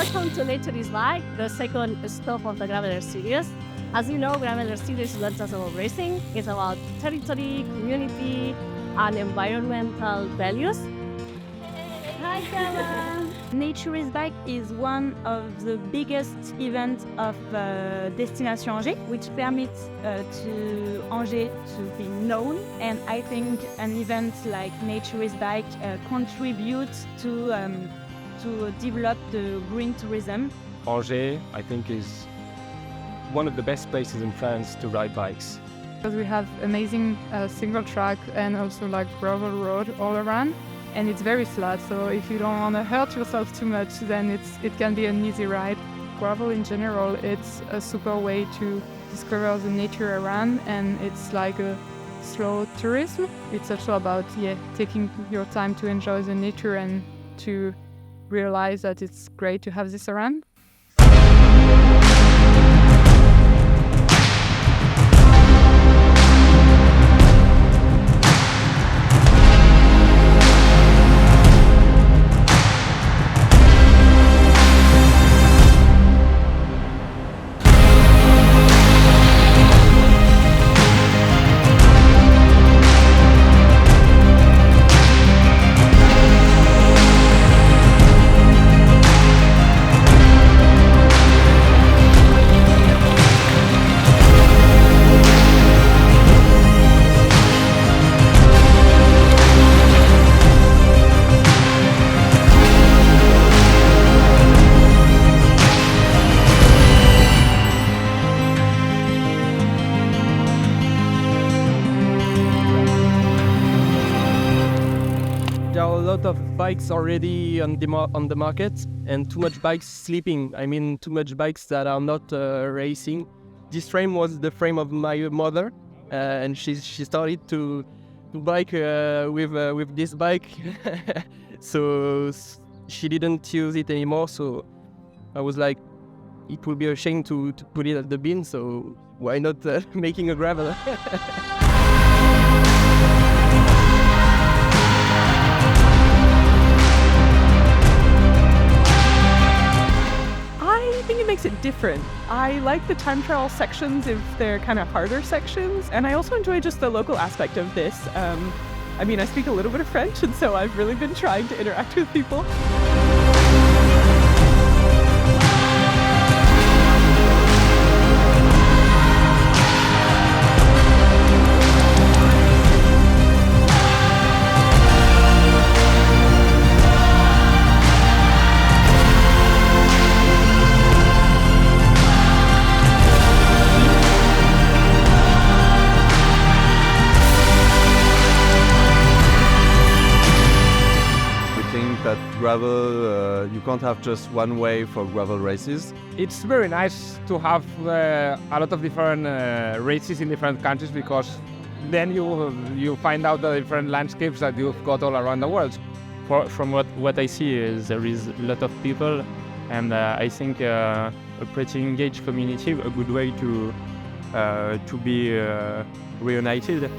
Welcome to Nature is Bike, the second stop of the Graveler series. As you know, Graveler series is not just about racing, it's about territory, community, and environmental values. Hi, Sarah! Nature is Bike is one of the biggest events of Destination Angers, which permits to Angers to be known. And I think an event like Nature is Bike contributes to develop the green tourism. Angers, I think, is one of the best places in France to ride bikes. Because we have amazing single track and also like gravel road all around. And it's very flat, so if you don't want to hurt yourself too much, then it can be an easy ride. Gravel in general, it's a super way to discover the nature around, and it's like a slow tourism. It's also about taking your time to enjoy the nature and to realize that it's great to have this around. There are a lot of bikes already on the market, and too much bikes sleeping. I mean, too much bikes that are not racing. This frame was the frame of my mother, and she started to bike with this bike, so she didn't use it anymore. So I was like, it would be a shame to put it at the bin. So why not making a graveler? I think it makes it different. I like the time trial sections if they're kind of harder sections, and I also enjoy just the local aspect of this. I mean, I speak a little bit of French, and so I've really been trying to interact with people. That gravel, you can't have just one way for gravel races. It's very nice to have a lot of different races in different countries, because then you find out the different landscapes that you've got all around the world. From what I see, there is a lot of people, and I think a pretty engaged community, a good way to be reunited.